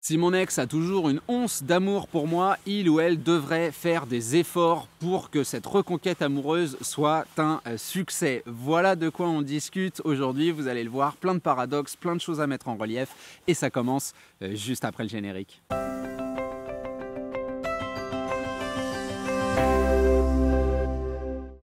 Si mon ex a toujours une once d'amour pour moi, il ou elle devrait faire des efforts pour que cette reconquête amoureuse soit un succès. Voilà de quoi on discute aujourd'hui, vous allez le voir, plein de paradoxes, plein de choses à mettre en relief et ça commence juste après le générique.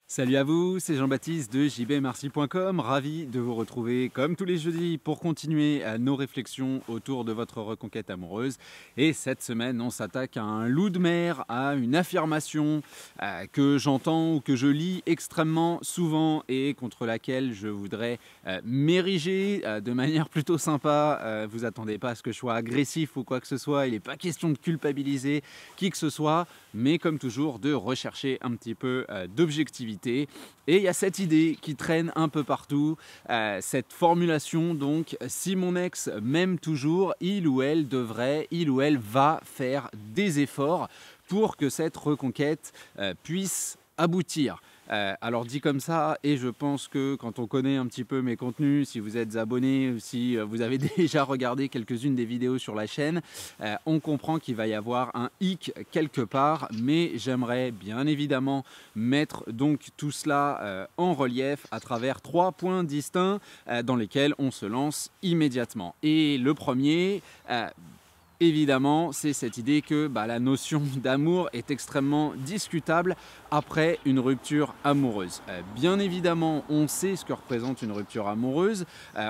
Salut à vous, c'est Jean-Baptiste de jbmarcy.com, ravi de vous retrouver comme tous les jeudis pour continuer nos réflexions autour de votre reconquête amoureuse. Et cette semaine, on s'attaque à un loup de mer, à une affirmation que j'entends ou que je lis extrêmement souvent et contre laquelle je voudrais m'ériger de manière plutôt sympa. Vous attendez pas à ce que je sois agressif ou quoi que ce soit, il n'est pas question de culpabiliser qui que ce soit, mais comme toujours de rechercher un petit peu d'objectivité. Et il y a cette idée qui traîne un peu partout, cette formulation donc, si mon ex m'aime toujours, il ou elle devrait, il ou elle va faire des efforts pour que cette reconquête puisse aboutir. Alors dit comme ça, et je pense que quand on connaît un petit peu mes contenus, si vous êtes abonné, si vous avez déjà regardé quelques-unes des vidéos sur la chaîne, on comprend qu'il va y avoir un hic quelque part, mais j'aimerais bien évidemment mettre donc tout cela en relief à travers 3 points distincts dans lesquels on se lance immédiatement. Et le premier, évidemment, c'est cette idée que la notion d'amour est extrêmement discutable après une rupture amoureuse. Bien évidemment, on sait ce que représente une rupture amoureuse,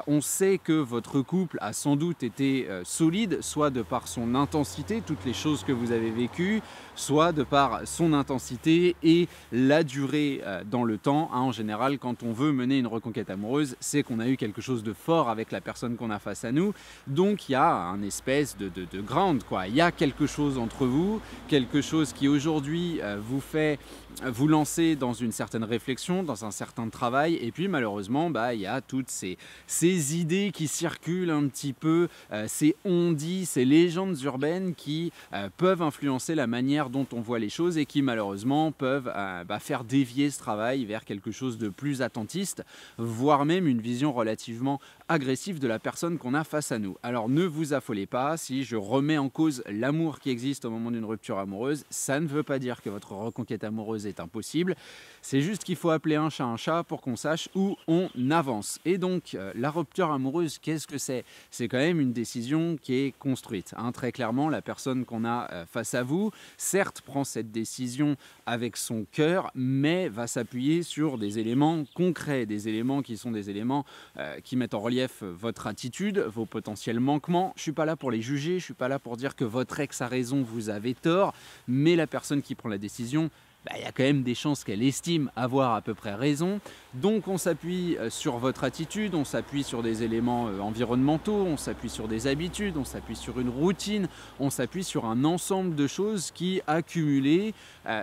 on sait que votre couple a sans doute été solide, soit de par son intensité, toutes les choses que vous avez vécues, soit de par son intensité et la durée dans le temps. En général, quand on veut mener une reconquête amoureuse, c'est qu'on a eu quelque chose de fort avec la personne qu'on a face à nous. Donc il y a un espèce de ground, quoi. Il y a quelque chose entre vous, quelque chose qui aujourd'hui vous fait vous lancer dans une certaine réflexion, dans un certain travail, et puis malheureusement il y a toutes ces idées qui circulent un petit peu, ces on-dit, ces légendes urbaines qui peuvent influencer la manière dont on voit les choses et qui malheureusement peuvent faire dévier ce travail vers quelque chose de plus attentiste, voire même une vision relativement agressive de la personne qu'on a face à nous. Alors ne vous affolez pas, si je remets en cause l'amour qui existe au moment d'une rupture amoureuse, ça ne veut pas dire que votre reconquête amoureuse est impossible, c'est juste qu'il faut appeler un chat pour qu'on sache où on avance. Et donc la rupture amoureuse, qu'est-ce que c'est? C'est quand même une décision qui est construite, hein. Très clairement, la personne qu'on a face à vous, certes prend cette décision avec son cœur, mais va s'appuyer sur des éléments concrets, des éléments qui sont des éléments qui mettent en relief votre attitude, vos potentiels manquements. Je ne suis pas là pour les juger, je ne suis pas là pour dire que votre ex a raison, vous avez tort, mais la personne qui prend la décision, il y a quand même des chances qu'elle estime avoir à peu près raison. Donc on s'appuie sur votre attitude, on s'appuie sur des éléments environnementaux, on s'appuie sur des habitudes, on s'appuie sur une routine, on s'appuie sur un ensemble de choses qui, accumulées,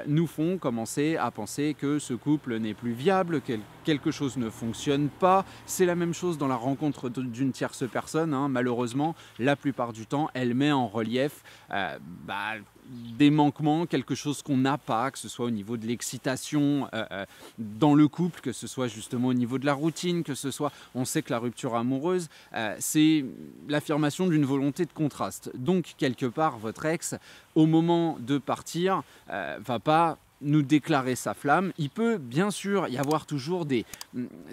nous font commencer à penser que ce couple n'est plus viable, que quelque chose ne fonctionne pas. C'est la même chose dans la rencontre d'une tierce personne, hein. Malheureusement, la plupart du temps, elle met en relief des manquements, quelque chose qu'on n'a pas, que ce soit au niveau de l'excitation dans le couple, que ce soit justement au niveau de la routine, que ce soit, on sait que la rupture amoureuse, c'est l'affirmation d'une volonté de contraste. Donc quelque part, votre ex, au moment de partir, va pas nous déclarer sa flamme. Il peut bien sûr y avoir toujours des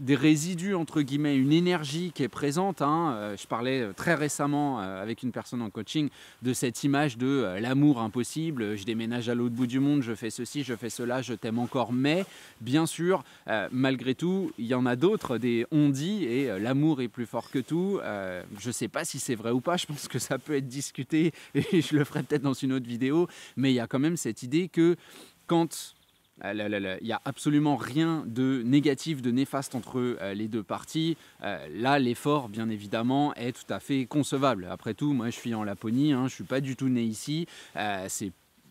résidus, entre guillemets, une énergie qui est présente, hein. Je parlais très récemment avec une personne en coaching de cette image de l'amour impossible, je déménage à l'autre bout du monde, je fais ceci, je fais cela, je t'aime encore, mais bien sûr, malgré tout, il y en a d'autres, des on-dit, et l'amour est plus fort que tout. Je ne sais pas si c'est vrai ou pas, je pense que ça peut être discuté, et je le ferai peut-être dans une autre vidéo, mais il y a quand même cette idée que quand il n'y a absolument rien de négatif, de néfaste entre les deux parties, là l'effort bien évidemment est tout à fait concevable. Après tout, moi je suis en Laponie, hein, je ne suis pas du tout né ici,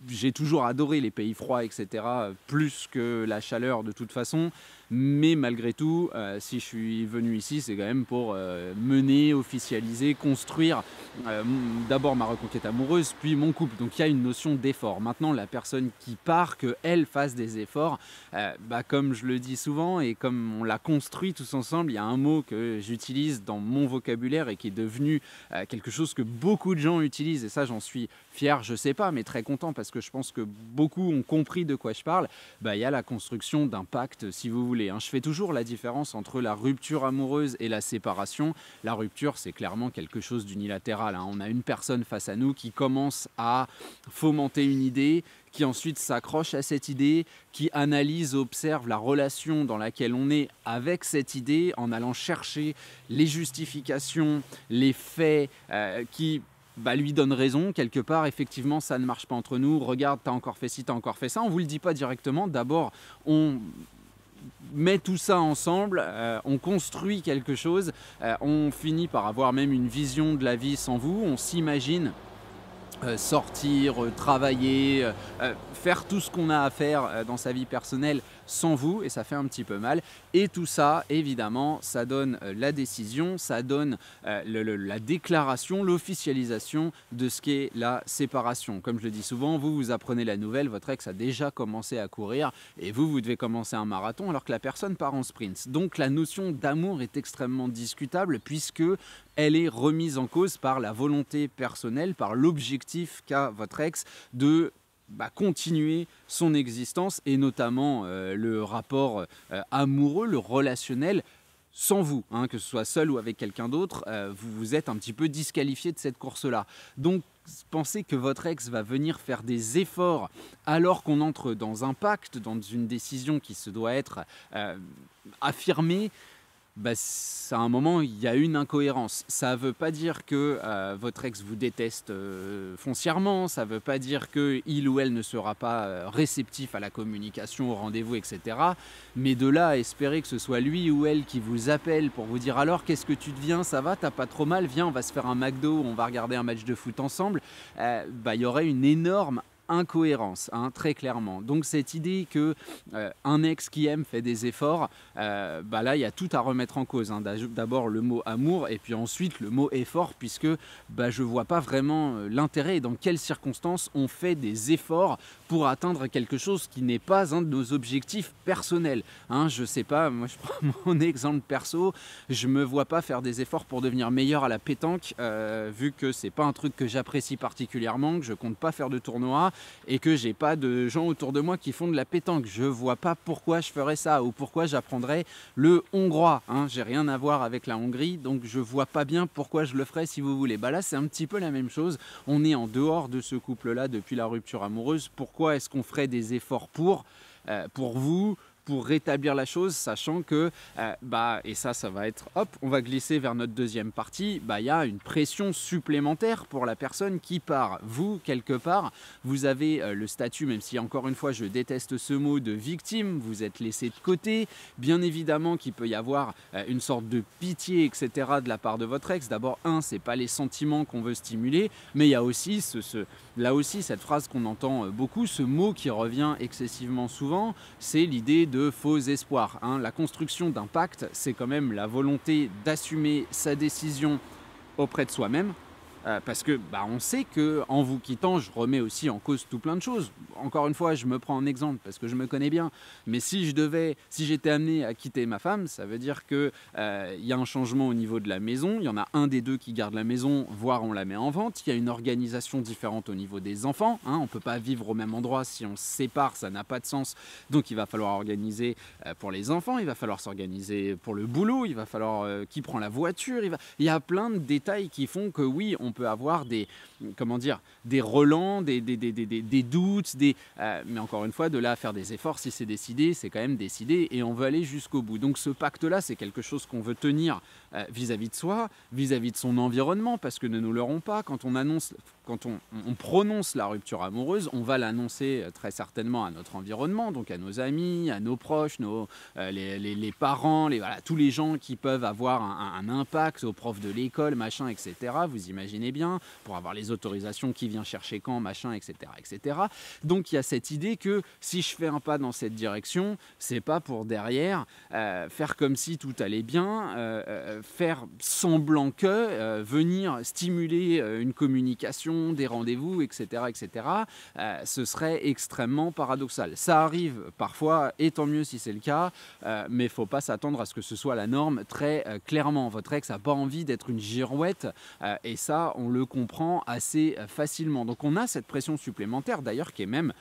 j'ai toujours adoré les pays froids, etc., plus que la chaleur de toute façon. Mais malgré tout, si je suis venu ici, c'est quand même pour mener, officialiser, construire d'abord ma reconquête amoureuse, puis mon couple. Donc il y a une notion d'effort. Maintenant, la personne qui part, qu'elle fasse des efforts, comme je le dis souvent et comme on l'a construit tous ensemble, il y a un mot que j'utilise dans mon vocabulaire et qui est devenu quelque chose que beaucoup de gens utilisent, et ça j'en suis fier, je sais pas, mais très content parce que je pense que beaucoup ont compris de quoi je parle. Il y a la construction d'un pacte, si vous voulez. Je fais toujours la différence entre la rupture amoureuse et la séparation. La rupture, c'est clairement quelque chose d'unilatéral. On a une personne face à nous qui commence à fomenter une idée, qui ensuite s'accroche à cette idée, qui analyse, observe la relation dans laquelle on est avec cette idée en allant chercher les justifications, les faits qui lui donne raison. Quelque part, effectivement, ça ne marche pas entre nous. Regarde, t'as encore fait ci, t'as encore fait ça. On ne vous le dit pas directement. D'abord, on met tout ça ensemble, on construit quelque chose, on finit par avoir même une vision de la vie sans vous, on s'imagine sortir, travailler, faire tout ce qu'on a à faire dans sa vie personnelle sans vous, et ça fait un petit peu mal. Et tout ça, évidemment, ça donne la décision, ça donne la déclaration, l'officialisation de ce qu'est la séparation. Comme je le dis souvent, vous apprenez la nouvelle, votre ex a déjà commencé à courir et vous devez commencer un marathon alors que la personne part en sprint. Donc la notion d'amour est extrêmement discutable puisque elle est remise en cause par la volonté personnelle, par l'objectif qu'a votre ex de continuer son existence et notamment le rapport amoureux, le relationnel sans vous, que ce soit seul ou avec quelqu'un d'autre, vous êtes un petit peu disqualifié de cette course-là. Donc pensez que votre ex va venir faire des efforts alors qu'on entre dans un pacte, dans une décision qui se doit être affirmée. À un moment, il y a une incohérence. Ça ne veut pas dire que votre ex vous déteste foncièrement, ça ne veut pas dire qu'il ou elle ne sera pas réceptif à la communication, au rendez-vous, etc. Mais de là à espérer que ce soit lui ou elle qui vous appelle pour vous dire « Alors, qu'est-ce que tu deviens? Ça va? T'as pas trop mal? Viens, on va se faire un McDo, on va regarder un match de foot ensemble. » Il y aurait une énorme incohérence, très clairement. Donc cette idée que un ex qui aime fait des efforts, là il y a tout à remettre en cause. D'abord le mot amour et puis ensuite le mot effort, puisque je vois pas vraiment l'intérêt et dans quelles circonstances on fait des efforts pour atteindre quelque chose qui n'est pas un de nos objectifs personnels. Je sais pas, moi je prends mon exemple perso, je me vois pas faire des efforts pour devenir meilleur à la pétanque, vu que c'est pas un truc que j'apprécie particulièrement, que je compte pas faire de tournoi et que j'ai pas de gens autour de moi qui font de la pétanque. Je vois pas pourquoi je ferais ça ou pourquoi j'apprendrais le hongrois. J'ai rien à voir avec la Hongrie, donc je vois pas bien pourquoi je le ferais si vous voulez. Là c'est un petit peu la même chose. On est en dehors de ce couple-là depuis la rupture amoureuse. Pourquoi est-ce qu'on ferait des efforts pour vous, pour rétablir la chose, sachant que, et ça va être, on va glisser vers notre deuxième partie, il y a une pression supplémentaire pour la personne qui part. Vous, quelque part, vous avez le statut, même si encore une fois, je déteste ce mot, de victime, vous êtes laissé de côté. Bien évidemment qu'il peut y avoir une sorte de pitié, etc. de la part de votre ex. D'abord, c'est pas les sentiments qu'on veut stimuler, mais il y a aussi là aussi cette phrase qu'on entend beaucoup, ce mot qui revient excessivement souvent, c'est l'idée de faux espoirs. La construction d'un pacte, c'est quand même la volonté d'assumer sa décision auprès de soi-même, parce que on sait qu'en vous quittant, je remets aussi en cause tout plein de choses. Encore une fois, je me prends en exemple parce que je me connais bien. Mais si j'étais amené à quitter ma femme, ça veut dire qu'il y a un changement au niveau de la maison. Il y en a un des deux qui garde la maison, voire on la met en vente. Il y a une organisation différente au niveau des enfants. On ne peut pas vivre au même endroit si on se sépare, ça n'a pas de sens. Donc il va falloir organiser pour les enfants, il va falloir s'organiser pour le boulot, il va falloir qui prend la voiture. Il y a plein de détails qui font que oui, on peut avoir des relents, des doutes, mais encore une fois, de là à faire des efforts, si c'est décidé, c'est quand même décidé et on veut aller jusqu'au bout. Donc ce pacte-là, c'est quelque chose qu'on veut tenir vis-à-vis de soi, vis-à-vis de son environnement, parce que ne nous leurrons pas, quand on prononce la rupture amoureuse, on va l'annoncer très certainement à notre environnement, donc à nos amis, à nos proches, les parents, tous les gens qui peuvent avoir un impact, aux profs de l'école, machin, etc. Vous imaginez bien, pour avoir les les autorisations, qui vient chercher quand, machin, etc., etc. Donc il y a cette idée que si je fais un pas dans cette direction, c'est pas pour derrière faire comme si tout allait bien, faire semblant que, venir stimuler une communication, des rendez-vous, etc., etc. Ce serait extrêmement paradoxal. Ça arrive parfois, et tant mieux si c'est le cas, mais il ne faut pas s'attendre à ce que ce soit la norme très clairement. Votre ex n'a pas envie d'être une girouette, et ça, on le comprend assez facilement. Donc on a cette pression supplémentaire, d'ailleurs, qui est même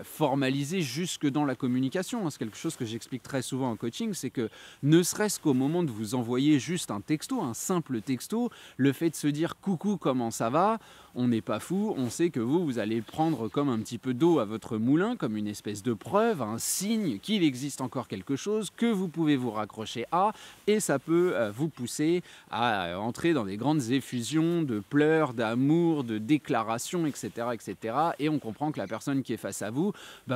formalisée jusque dans la communication. C'est quelque chose que j'explique très souvent en coaching, c'est que ne serait-ce qu'au moment de vous envoyer juste un texto, un simple texto, le fait de se dire « coucou, comment ça va ?» on n'est pas fou, on sait que vous allez le prendre comme un petit peu d'eau à votre moulin, comme une espèce de preuve, un signe qu'il existe encore quelque chose, que vous pouvez vous raccrocher à, et ça peut vous pousser à entrer dans des grandes effusions de pleurs, d'amour, de déclarations, etc., etc. Et on comprend que la personne qui est face à vous,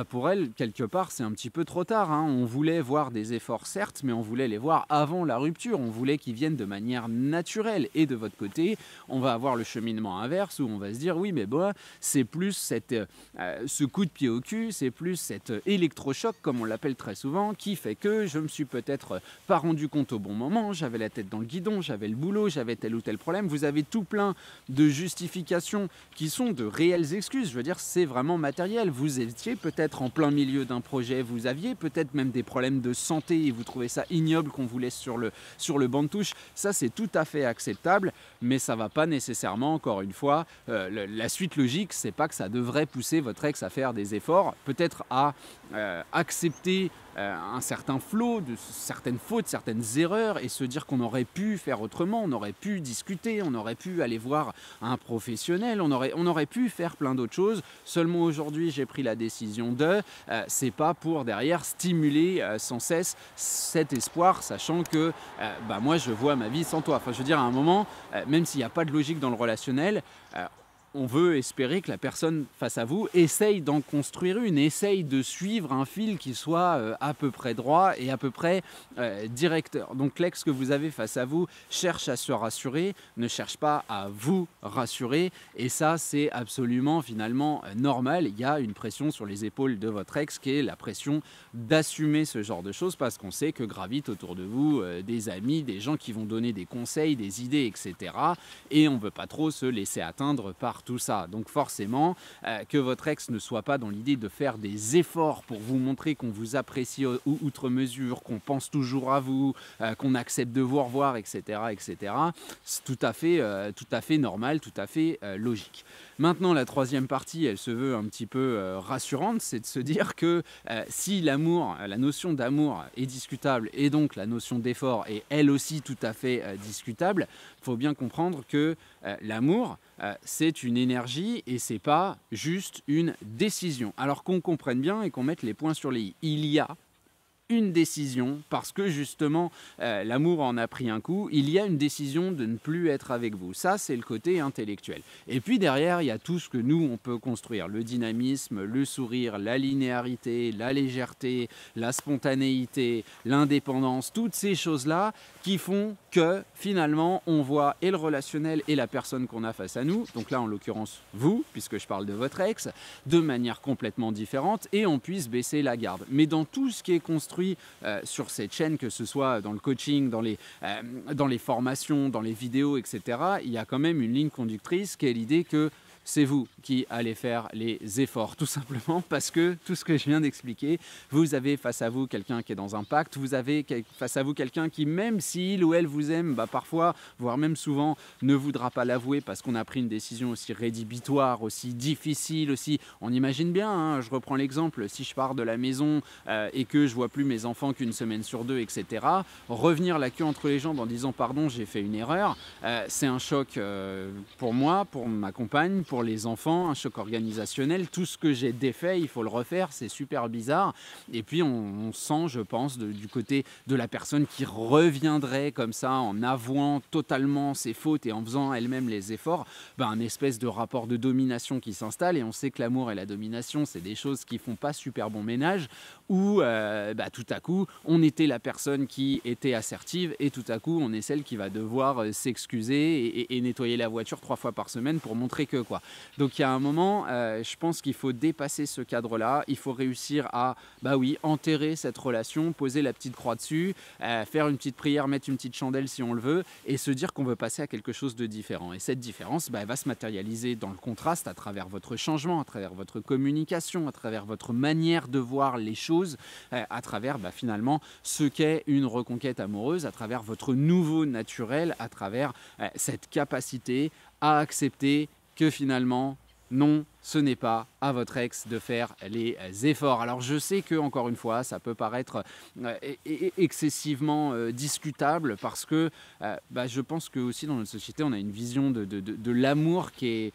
pour elle, quelque part, c'est un petit peu trop tard. On voulait voir des efforts, certes, mais on voulait les voir avant la rupture. On voulait qu'ils viennent de manière naturelle. Et de votre côté, on va avoir le cheminement inverse où on va se dire oui mais bon, c'est plus ce coup de pied au cul, c'est plus cet électrochoc comme on l'appelle très souvent qui fait que je me suis peut-être pas rendu compte au bon moment, j'avais la tête dans le guidon, j'avais le boulot, j'avais tel ou tel problème. Vous avez tout plein de justifications qui sont de réelles excuses, je veux dire c'est vraiment matériel. Vous étiez peut-être en plein milieu d'un projet, vous aviez peut-être même des problèmes de santé et vous trouvez ça ignoble qu'on vous laisse sur le banc de touche. Ça c'est tout à fait acceptable, mais ça va pas nécessairement, encore une fois, la suite logique, c'est pas que ça devrait pousser votre ex à faire des efforts, peut-être à accepter un certain flot, de certaines fautes, certaines erreurs, et se dire qu'on aurait pu faire autrement, on aurait pu discuter, on aurait pu aller voir un professionnel, on aurait pu faire plein d'autres choses. Seulement aujourd'hui, j'ai pris la décision c'est pas pour derrière stimuler sans cesse cet espoir, sachant que moi je vois ma vie sans toi. Enfin, je veux dire, à un moment, même s'il n'y a pas de logique dans le relationnel, on veut espérer que la personne face à vous essaye d'en construire une, essaye de suivre un fil qui soit à peu près droit et à peu près directeur. Donc l'ex que vous avez face à vous cherche à se rassurer, ne cherche pas à vous rassurer, et ça c'est absolument finalement normal. Il y a une pression sur les épaules de votre ex qui est la pression d'assumer ce genre de choses, parce qu'on sait que gravitent autour de vous des amis, des gens qui vont donner des conseils, des idées, etc. Et on ne veut pas trop se laisser atteindre par tout ça. Donc forcément, que votre ex ne soit pas dans l'idée de faire des efforts pour vous montrer qu'on vous apprécie outre mesure, qu'on pense toujours à vous, qu'on accepte de vous revoir, etc., etc., c'est tout à fait normal, tout à fait logique. Maintenant, la troisième partie, elle se veut un petit peu rassurante, c'est de se dire que si l'amour, la notion d'amour est discutable, et donc la notion d'effort est elle aussi tout à fait discutable, il faut bien comprendre que l'amour, c'est une énergie et c'est pas juste une décision. Alors qu'on comprenne bien et qu'on mette les points sur les i. Il y a une décision, parce que justement l'amour en a pris un coup, il y a une décision de ne plus être avec vous. Ça, c'est le côté intellectuel. Et puis derrière, il y a tout ce que nous, on peut construire. Le dynamisme, le sourire, la linéarité, la légèreté, la spontanéité, l'indépendance, toutes ces choses-là qui font que finalement, on voit et le relationnel et la personne qu'on a face à nous, donc là en l'occurrence vous, puisque je parle de votre ex, de manière complètement différente, et on puisse baisser la garde. Mais dans tout ce qui est construit sur cette chaîne, que ce soit dans le coaching, dans les formations, dans les vidéos, etc., il y a quand même une ligne conductrice qui est l'idée que c'est vous qui allez faire les efforts, tout simplement parce que tout ce que je viens d'expliquer, vous avez face à vous quelqu'un qui est dans un pacte, vous avez face à vous quelqu'un qui, même s'il ou elle vous aime, parfois, voire même souvent, ne voudra pas l'avouer parce qu'on a pris une décision aussi rédhibitoire, aussi difficile, aussi, on imagine bien, je reprends l'exemple, si je pars de la maison et que je vois plus mes enfants qu'une semaine sur deux, etc., revenir la queue entre les jambes en disant pardon, j'ai fait une erreur, c'est un choc pour moi, pour ma compagne, pour pour les enfants, un choc organisationnel. Tout ce que j'ai défait, il faut le refaire, c'est super bizarre. Et puis on sent, je pense, du côté de la personne qui reviendrait comme ça en avouant totalement ses fautes et en faisant elle-même les efforts, un espèce de rapport de domination qui s'installe. Et on sait que l'amour et la domination, c'est des choses qui font pas super bon ménage, où tout à coup, on était la personne qui était assertive et tout à coup, on est celle qui va devoir s'excuser et nettoyer la voiture 3 fois par semaine pour montrer que quoi. Donc il y a un moment, je pense qu'il faut dépasser ce cadre-là, il faut réussir à, enterrer cette relation, poser la petite croix dessus, faire une petite prière, mettre une petite chandelle si on le veut, et se dire qu'on veut passer à quelque chose de différent. Et cette différence, elle va se matérialiser dans le contraste à travers votre changement, à travers votre communication, à travers votre manière de voir les choses, à travers finalement ce qu'est une reconquête amoureuse, à travers votre nouveau naturel, à travers cette capacité à accepter que finalement, non, ce n'est pas à votre ex de faire les efforts. Alors je sais que, encore une fois, ça peut paraître excessivement discutable parce que je pense que aussi dans notre société, on a une vision de l'amour qui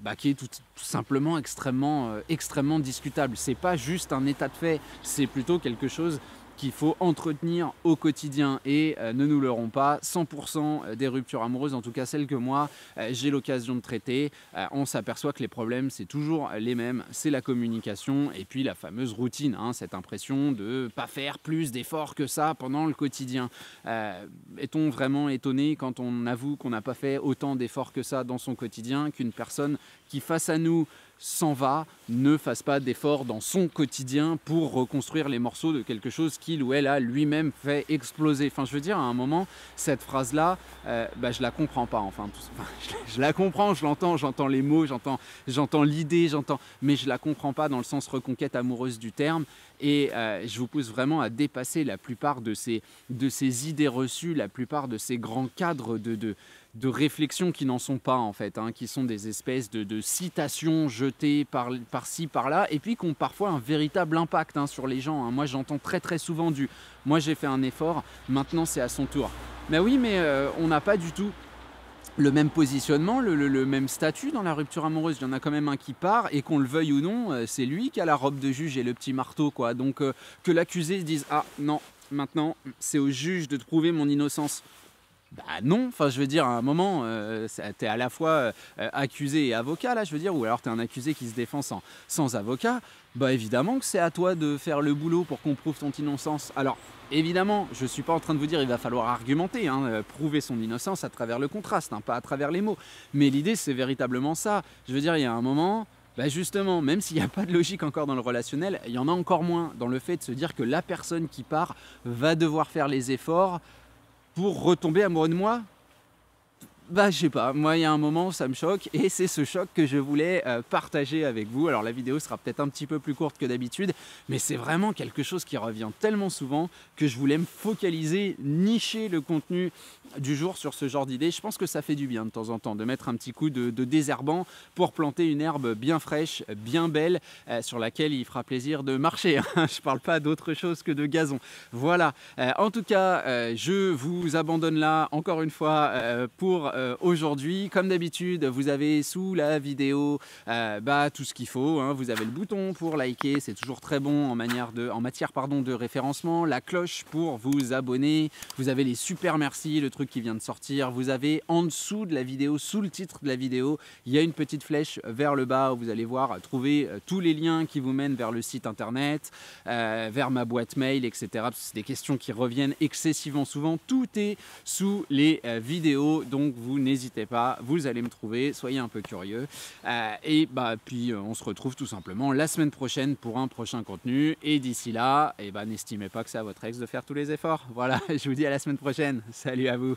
est tout simplement extrêmement discutable. C'est pas juste un état de fait, c'est plutôt quelque chose qu'il faut entretenir au quotidien. Et ne nous leurrons pas, 100% des ruptures amoureuses, en tout cas celles que moi j'ai l'occasion de traiter, on s'aperçoit que les problèmes c'est toujours les mêmes, c'est la communication et puis la fameuse routine, cette impression de pas faire plus d'efforts que ça pendant le quotidien. Est-on vraiment étonné quand on avoue qu'on n'a pas fait autant d'efforts que ça dans son quotidien, qu'une personne qui face à nous s'en va, ne fasse pas d'efforts dans son quotidien pour reconstruire les morceaux de quelque chose qu'il ou elle a lui-même fait exploser. Enfin, je veux dire, à un moment, cette phrase-là, je la comprends pas. Je la comprends, je l'entends, j'entends les mots, j'entends l'idée, mais je la comprends pas dans le sens reconquête amoureuse du terme. Et je vous pousse vraiment à dépasser la plupart de ces idées reçues, la plupart de ces grands cadres de réflexion qui n'en sont pas en fait, qui sont des espèces de citations jetées par-ci, par-là, et puis qui ont parfois un véritable impact sur les gens. Moi j'entends très souvent « moi j'ai fait un effort, maintenant c'est à son tour ». Mais oui, mais on n'a pas du tout le même positionnement, le même statut dans la rupture amoureuse. Il y en a quand même un qui part et qu'on le veuille ou non, c'est lui qui a la robe de juge et le petit marteau, quoi. Donc que l'accusé se dise « ah non, maintenant c'est au juge de prouver mon innocence ». Non, enfin je veux dire à un moment t'es à la fois accusé et avocat là, je veux dire, ou alors t'es un accusé qui se défend sans avocat, évidemment que c'est à toi de faire le boulot pour qu'on prouve ton innocence. Alors évidemment, je suis pas en train de vous dire il va falloir argumenter, prouver son innocence à travers le contraste, pas à travers les mots, mais l'idée c'est véritablement ça. Je veux dire, il y a un moment, justement, même s'il n'y a pas de logique encore dans le relationnel, il y en a encore moins dans le fait de se dire que la personne qui part va devoir faire les efforts pour retomber amoureux de moi. Je sais pas, moi il y a un moment ça me choque et c'est ce choc que je voulais partager avec vous. Alors la vidéo sera peut-être un petit peu plus courte que d'habitude, mais c'est vraiment quelque chose qui revient tellement souvent que je voulais me focaliser, nicher le contenu du jour sur ce genre d'idée. Je pense que ça fait du bien de temps en temps de mettre un petit coup de désherbant pour planter une herbe bien fraîche, bien belle, sur laquelle il fera plaisir de marcher. Je parle pas d'autre chose que de gazon. Voilà, en tout cas je vous abandonne là encore une fois pour aujourd'hui. Comme d'habitude, vous avez sous la vidéo tout ce qu'il faut, vous avez le bouton pour liker, c'est toujours très bon en matière de référencement, la cloche pour vous abonner, vous avez les super merci, le truc qui vient de sortir, vous avez en dessous de la vidéo, sous le titre de la vidéo, il y a une petite flèche vers le bas où vous allez voir trouver tous les liens qui vous mènent vers le site internet, vers ma boîte mail, etc. Parce que c'est des questions qui reviennent excessivement souvent, tout est sous les vidéos, donc vous n'hésitez pas, vous allez me trouver, soyez un peu curieux. Puis on se retrouve tout simplement la semaine prochaine pour un prochain contenu. Et d'ici là, n'estimez pas que c'est à votre ex de faire tous les efforts. Voilà, je vous dis à la semaine prochaine. Salut à vous.